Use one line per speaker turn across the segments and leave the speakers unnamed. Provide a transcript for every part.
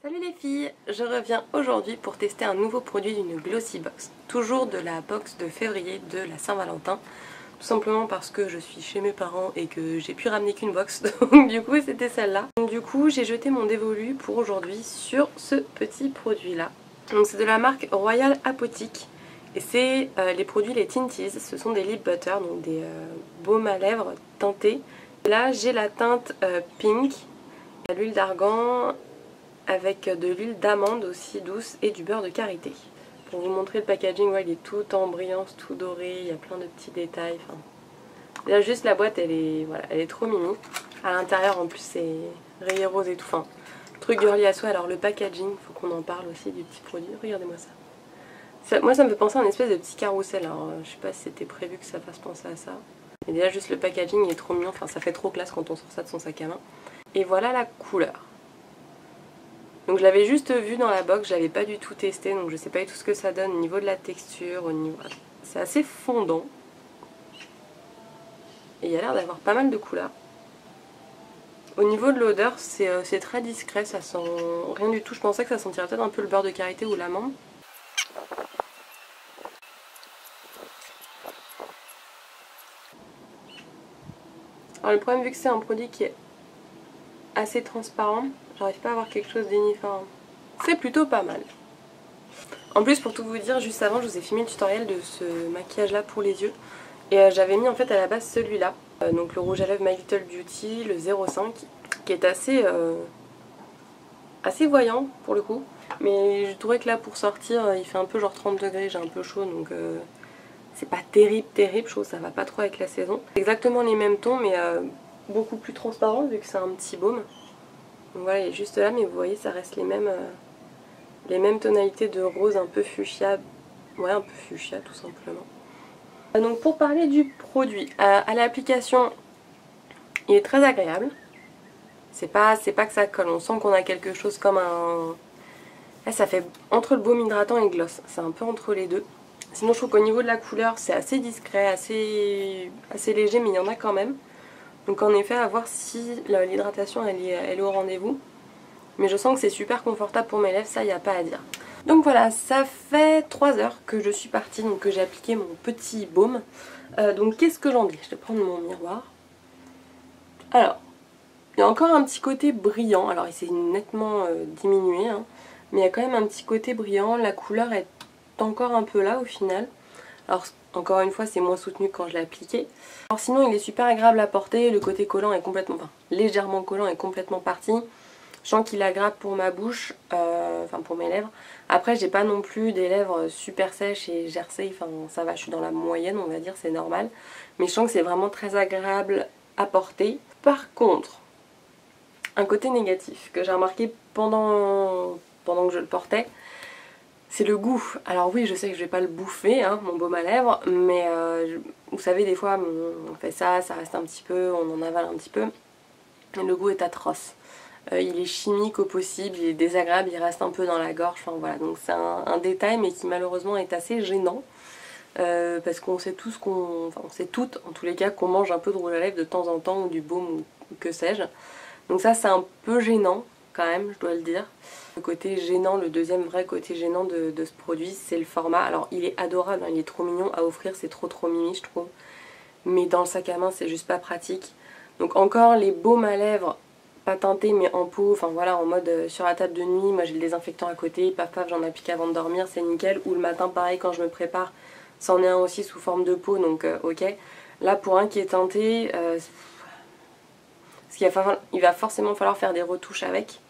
Salut les filles, je reviens aujourd'hui pour tester un nouveau produit d'une Glossy Box. Toujours de la box de février de la Saint-Valentin. Tout simplement parce que je suis chez mes parents et que j'ai pu ramener qu'une box. Donc du coup c'était celle-là. Du coup j'ai jeté mon dévolu pour aujourd'hui sur ce petit produit là. Donc c'est de la marque Royal Apothique. Et c'est les produits, les Tinties. Ce sont des lip butter, donc des baumes à lèvres teintés. Là j'ai la teinte pink, l'huile d'argan avec de l'huile d'amande aussi douce et du beurre de karité. Pour vous montrer le packaging, ouais, il est tout en brillance, tout doré, il y a plein de petits détails. Enfin, là juste la boîte elle est trop mimi. À l'intérieur en plus c'est rayé rose et tout. Enfin, truc girly à soi. Alors le packaging, faut qu'on en parle aussi du petit produit. Regardez-moi ça. Moi ça me fait penser à un espèce de petit carrousel. Alors je sais pas si c'était prévu que ça fasse penser à ça. Mais déjà juste le packaging il est trop mignon. Enfin ça fait trop classe quand on sort ça de son sac à main. Et voilà la couleur. Donc je l'avais juste vu dans la box, je l'avais pas du tout testé, donc je sais pas du tout ce que ça donne au niveau de la texture, au niveau... C'est assez fondant. Et il y a l'air d'avoir pas mal de couleurs. Au niveau de l'odeur, c'est très discret, ça sent rien du tout. Je pensais que ça sentirait peut-être un peu le beurre de karité ou l'amande. Alors le problème, vu que c'est un produit qui est assez transparent, j'arrive pas à avoir quelque chose d'uniforme. C'est plutôt pas mal. En plus, pour tout vous dire, juste avant je vous ai filmé le tutoriel de ce maquillage là pour les yeux. Et j'avais mis en fait à la base celui-là, donc le rouge à lèvres My Little Beauty, le 05, qui est assez voyant pour le coup. Mais je trouvais que là pour sortir il fait un peu genre 30 degrés, j'ai un peu chaud, donc c'est pas terrible, je trouve que ça va pas trop avec la saison. Exactement les mêmes tons mais beaucoup plus transparent vu que c'est un petit baume. Donc voilà, il est juste là, mais vous voyez ça reste les mêmes tonalités de rose un peu fuchsia. Ouais, un peu fuchsia tout simplement. Donc pour parler du produit, à l'application, il est très agréable. C'est pas que ça colle, on sent qu'on a quelque chose comme un... Là ça fait entre le baume hydratant et le gloss, c'est un peu entre les deux. Sinon je trouve qu'au niveau de la couleur c'est assez discret, assez léger, mais il y en a quand même. Donc en effet à voir si l'hydratation elle est au rendez-vous. Mais je sens que c'est super confortable pour mes lèvres, ça il n'y a pas à dire. Donc voilà, ça fait 3 heures que je suis partie, donc que j'ai appliqué mon petit baume. Donc qu'est-ce que j'en dis? Je vais prendre mon miroir. Alors, il y a encore un petit côté brillant, alors il s'est nettement diminué, hein, mais il y a quand même un petit côté brillant, la couleur est encore un peu là au final. Alors encore une fois c'est moins soutenu que quand je l'ai appliqué. Alors sinon il est super agréable à porter, le côté collant est complètement, enfin légèrement collant est complètement parti. Je sens qu'il aggrave pour ma bouche, enfin pour mes lèvres. Après j'ai pas non plus des lèvres super sèches et gercées, enfin ça va, je suis dans la moyenne on va dire, c'est normal. Mais je sens que c'est vraiment très agréable à porter. Par contre, un côté négatif que j'ai remarqué pendant que je le portais, c'est le goût. Alors oui je sais que je vais pas le bouffer, hein, mon baume à lèvres, mais vous savez des fois on fait ça, ça reste un petit peu, on en avale un petit peu. Et le goût est atroce. Il est chimique au possible, il est désagréable, il reste un peu dans la gorge, enfin voilà, donc c'est un détail mais qui malheureusement est assez gênant. Parce qu'on sait tous enfin on sait toutes en tous les cas qu'on mange un peu de rouge à lèvres de temps en temps ou du baume ou que sais-je. Donc ça c'est un peu gênant quand même, je dois le dire. Le côté gênant, le deuxième vrai côté gênant de ce produit, c'est le format. Alors il est adorable, hein, il est trop mignon à offrir, c'est trop mimi je trouve. Mais dans le sac à main c'est juste pas pratique. Donc encore les baumes à lèvres pas teintés mais en pot, enfin voilà, en mode sur la table de nuit, moi j'ai le désinfectant à côté, paf paf j'en applique avant de dormir, c'est nickel. Ou le matin pareil quand je me prépare, c'en est un aussi sous forme de pot, donc ok. Là pour un qui est teinté, il va forcément falloir faire des retouches avec.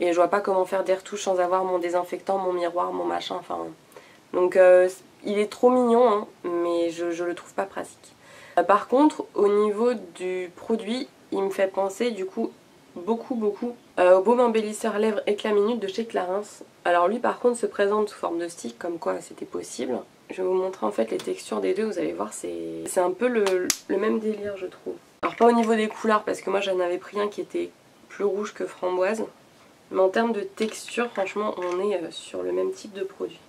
Et je vois pas comment faire des retouches sans avoir mon désinfectant, mon miroir, mon machin, enfin... Donc il est trop mignon, hein, mais je le trouve pas pratique. Par contre, au niveau du produit, il me fait penser du coup beaucoup au baume embellisseur lèvres éclat minute de chez Clarins. Alors lui par contre se présente sous forme de stick, comme quoi c'était possible. Je vais vous montrer en fait les textures des deux, vous allez voir, c'est un peu le même délire je trouve. Alors pas au niveau des couleurs parce que moi j'en avais pris un qui était plus rouge que framboise. Mais en termes de texture, franchement on est sur le même type de produit.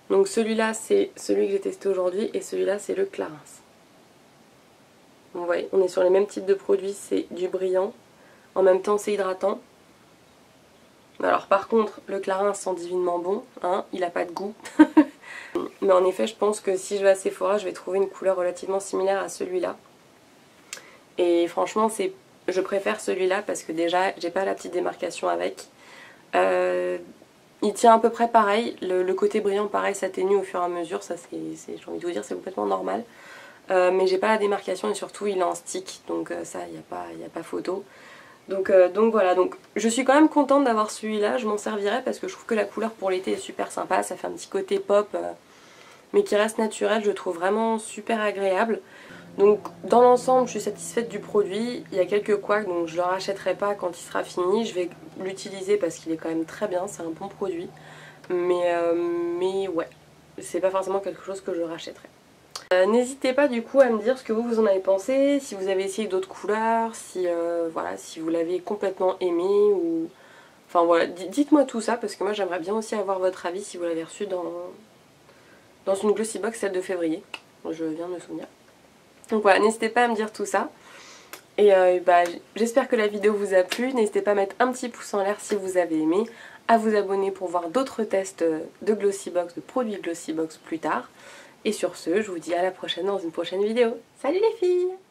Donc celui-là c'est celui que j'ai testé aujourd'hui et celui-là c'est le Clarins. Vous voyez, on est sur les mêmes types de produits, c'est du brillant, en même temps c'est hydratant. Alors par contre, le Clarins sent divinement bon, hein, il a pas de goût. Mais en effet, je pense que si je vais à Sephora, je vais trouver une couleur relativement similaire à celui-là. Et franchement, je préfère celui-là parce que déjà, j'ai pas la petite démarcation avec. Il tient à peu près pareil, le côté brillant pareil s'atténue au fur et à mesure, ça j'ai envie de vous dire c'est complètement normal. Mais j'ai pas la démarcation et surtout il est en stick, donc ça il n'y a pas photo. Donc voilà, donc je suis quand même contente d'avoir celui-là, je m'en servirai parce que je trouve que la couleur pour l'été est super sympa, ça fait un petit côté pop mais qui reste naturel, je trouve vraiment super agréable. Donc dans l'ensemble je suis satisfaite du produit, il y a quelques couacs donc je ne le rachèterai pas quand il sera fini, je vais l'utiliser parce qu'il est quand même très bien, c'est un bon produit. Mais ouais, c'est pas forcément quelque chose que je rachèterai. N'hésitez pas du coup à me dire ce que vous en avez pensé, si vous avez essayé d'autres couleurs, si, voilà, si vous l'avez complètement aimé ou... Enfin voilà, dites-moi tout ça parce que moi j'aimerais bien aussi avoir votre avis si vous l'avez reçu dans une Glossybox, celle de février, je viens de me souvenir. Donc voilà, n'hésitez pas à me dire tout ça. Et j'espère que la vidéo vous a plu. N'hésitez pas à mettre un petit pouce en l'air si vous avez aimé, à vous abonner pour voir d'autres tests de Glossybox, de produits Glossybox plus tard. Et sur ce, je vous dis à la prochaine dans une prochaine vidéo. Salut les filles!